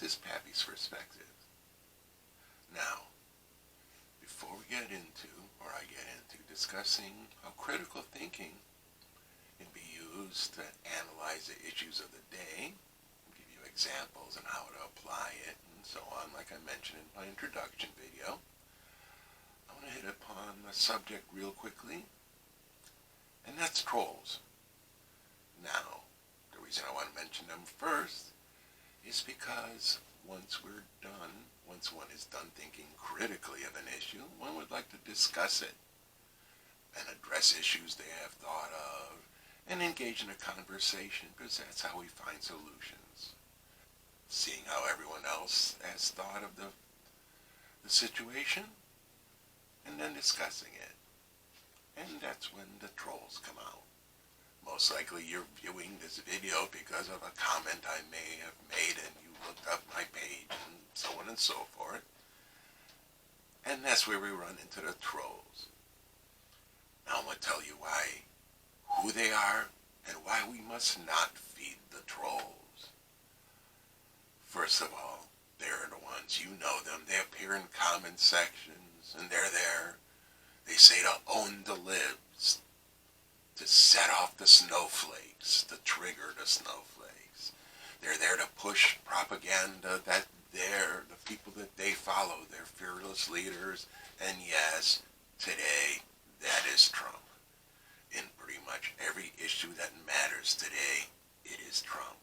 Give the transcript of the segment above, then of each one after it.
is Pappy's perspective. Now, before we get into, or I get into, discussing how critical thinking can be used to analyze the issues of the day, give you examples on how to apply it, and so on, like I mentioned in my introduction video, I want to hit upon the subject real quickly, and that's trolls. Now, the reason I want to mention them first is because once one is done thinking critically of an issue, one would like to discuss it and address issues they have thought of and engage in a conversation, because that's how we find solutions. Seeing how everyone else has thought of the situation and then discussing it. And that's when the trolls come out. Most likely you're viewing this video because of a comment I may have made and you looked up my page and so on and so forth. And that's where we run into the trolls. Now I'm going to tell you who they are and why we must not feed the trolls. First of all, they're the ones, you know them. They appear in comment sections and they're there. They say to own the libs, to set off the snowflakes, to trigger the snowflakes. They're there to push propaganda that the people that they follow, their fearless leaders, and yes, today, that is Trump. In pretty much every issue that matters today, it is Trump.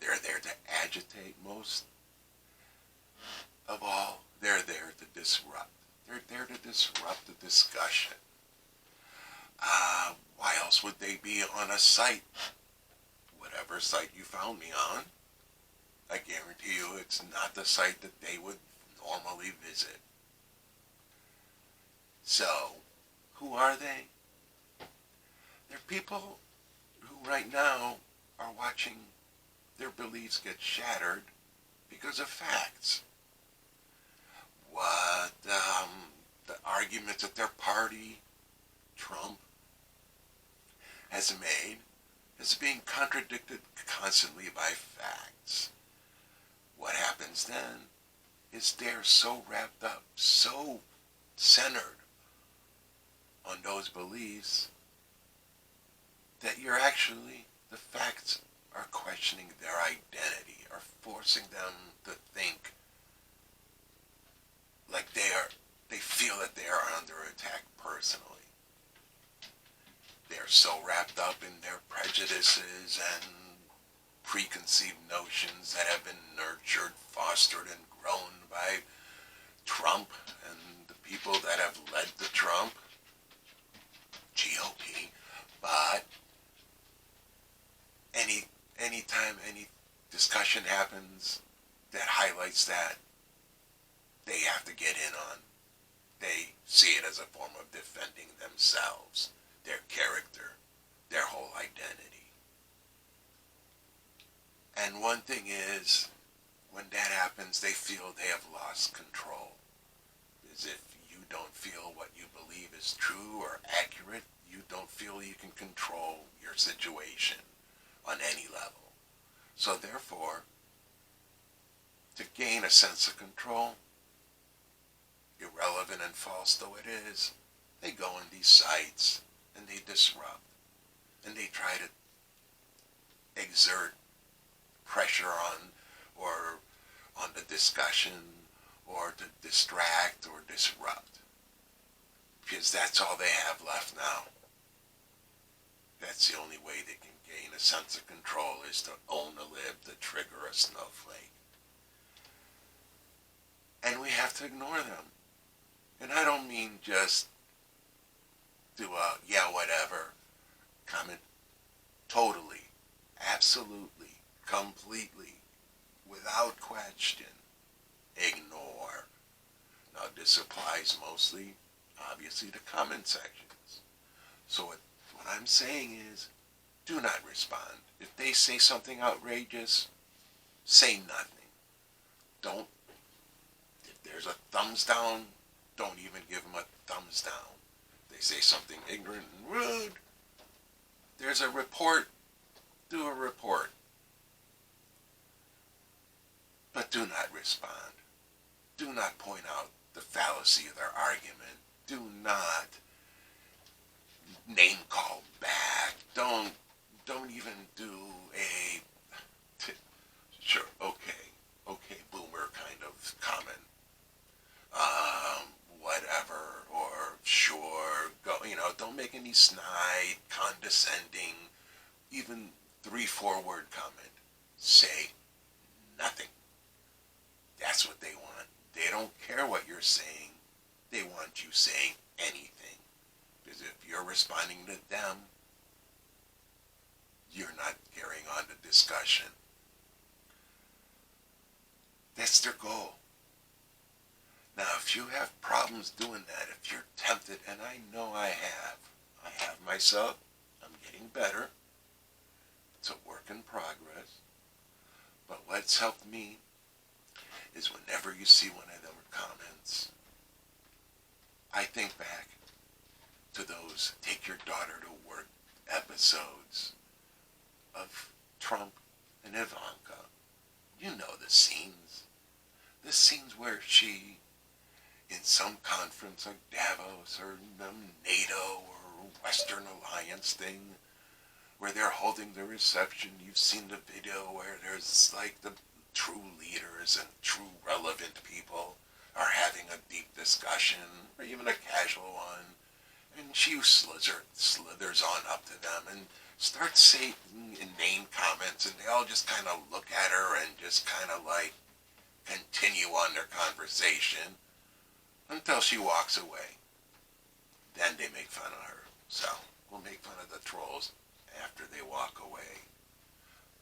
They're there to agitate most of all. They're there to disrupt. They're there to disrupt the discussion. Why else would they be on a site? Whatever site you found me on, I guarantee you it's not the site that they would normally visit. So, who are they? They're people who right now are watching their beliefs get shattered because of facts. What the arguments that their party, Trump, has made is being contradicted constantly by facts. What happens then is they're so wrapped up, so centered on those beliefs that the facts are questioning their identity, are forcing them to think like they feel that they are under attack personally. They're so wrapped up in their prejudices and preconceived notions that have been nurtured, fostered, and grown by Trump and the people that have led the Trump GOP. But anytime any discussion happens that highlights that, they have to get in on. They see it as a form of defending themselves, their character, their whole identity. And one thing is, when that happens, they feel they have lost control. As if you don't feel what you believe is true or accurate, you don't feel you can control your situation on any level. So therefore, to gain a sense of control, irrelevant and false though it is, they go on these sites and they disrupt and they try to exert pressure on the discussion or to distract or disrupt, because that's all they have left now. That's the only way they can gain a sense of control, is to own a lib, to trigger a snowflake. And we have to ignore them. And I don't mean just do a yeah whatever comment. Totally, absolutely, completely, without question, ignore. Now this applies mostly, obviously, to comment sections. So what I'm saying is, do not respond. If they say something outrageous, say nothing. Don't. If there's a thumbs down, don't even give them a thumbs down. If they say something ignorant and rude, there's a report, do a report. But do not respond. Do not point out the fallacy of their argument. Do not name call back. Don't even do a sure, okay, boomer kind of comment. Whatever, or sure, go. Don't make any snide, condescending, even 3-4 word comment. Say nothing. That's what they want. They don't care what you're saying. They want you saying anything. Because if you're responding to them, you're not carrying on the discussion. That's their goal. Now, if you have problems doing that, if you're tempted, and I know I have myself, I'm getting better. It's a work in progress. But what's helped me is whenever you see one of them comments, I think back to those take your daughter to work episodes of Trump and Ivanka. You know the scenes. The scenes where she, in some conference like Davos or NATO or Western Alliance thing, where they're holding the reception, you've seen the video where there's like the true leaders and true relevant people are having a deep discussion, or even a casual one, and she slithers on up to them and starts saying inane comments, and they all just kind of look at her and just kind of like continue on their conversation until she walks away. Then they make fun of her. So we'll make fun of the trolls after they walk away.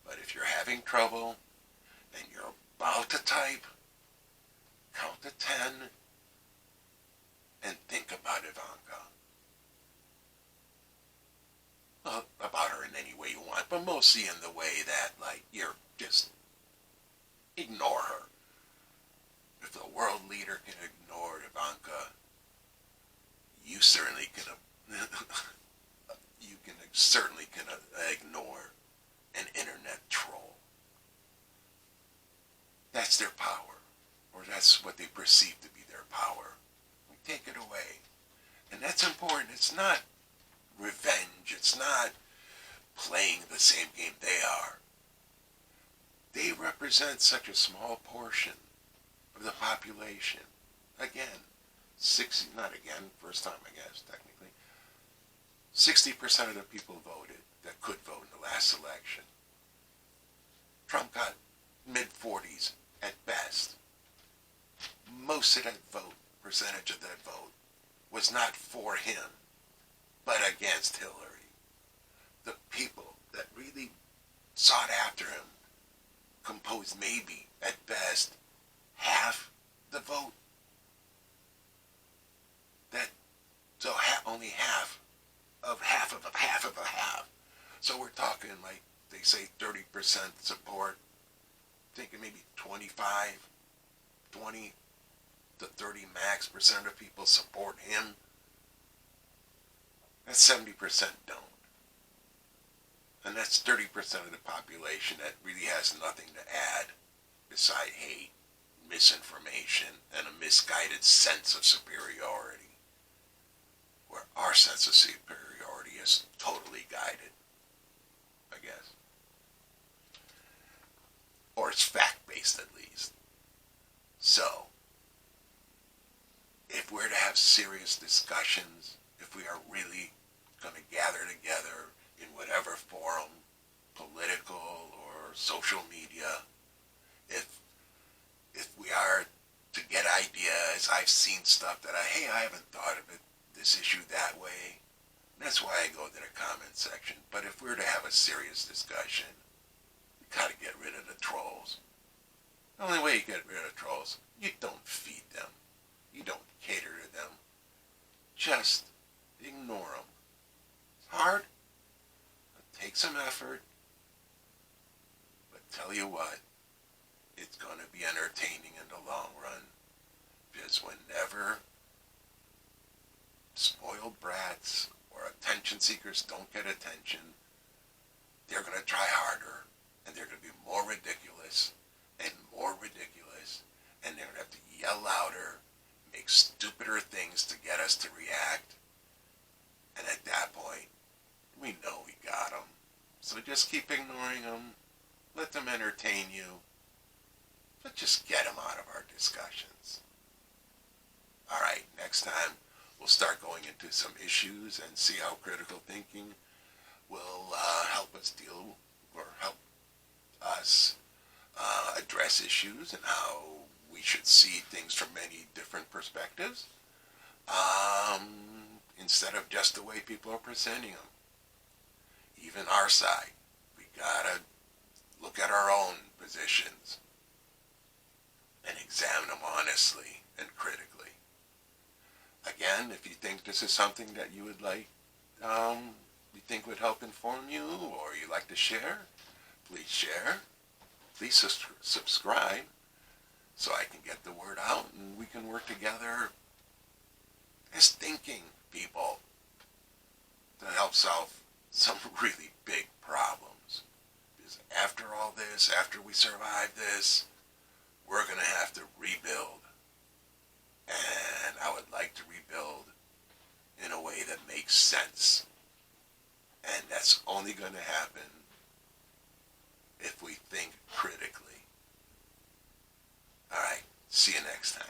But if you're having trouble and you're about to type, count to 10 and think about Ivanka. Well, about her in any way you want, but mostly in the way that, like, you're just ignore her. If the world leader can ignore Ivanka, you certainly can. You can certainly can ignore an internet troll. That's their power, or that's what they perceive to be their power. We take it away, and that's important. It's not revenge. It's not playing the same game they are. They represent such a small portion of the population. Again, first time I guess, technically. 60% of the people voted that could vote in the last election. Trump got mid-40s at best. Most of that percentage of that vote, was not for him, but against Hillary. The people that really sought after him composed maybe, at best, half the vote. Only half of a half. So we're talking, like they say, 30% support. Thinking maybe 20 to 30 max percent of people support him. That's 70% don't. And that's 30% of the population that really has nothing to add beside hate, misinformation, and a misguided sense of superiority. Where our sense of superiority is totally guided, I guess. Or it's fact-based at least. So, if we're to have serious discussions, if we are really going to gather together in whatever forum, political or social media, if we are to get ideas, I've seen stuff that I haven't thought of this issue that way. That's why I go to the comment section. But if we're to have a serious discussion, we gotta get rid of the trolls. The only way you get rid of trolls, you don't feed them. You don't cater to them. Just ignore them. It's hard. It takes some effort. But tell you what, it's going to be entertaining in the long run. Because whenever spoiled brats or attention seekers don't get attention, they're going to try harder, and they're going to be more ridiculous and more ridiculous just keep ignoring them. Let them entertain you. But just get them out of our discussions. All right, next time we'll start going into some issues and see how critical thinking will help us deal or help us address issues and how we should see things from many different perspectives instead of just the way people are presenting them. Even our side, we gotta look at our own positions and examine them honestly and critically. Again, if you think this is something that you would like, you think would help inform you or you'd like to share, please share. Please subscribe so I can get the word out and we can work together as thinking people to help solve some really big problems. Because after all this, after we survive this, we're going to have to rebuild. And I would like to rebuild in a way that makes sense. And that's only going to happen if we think critically. All right, see you next time.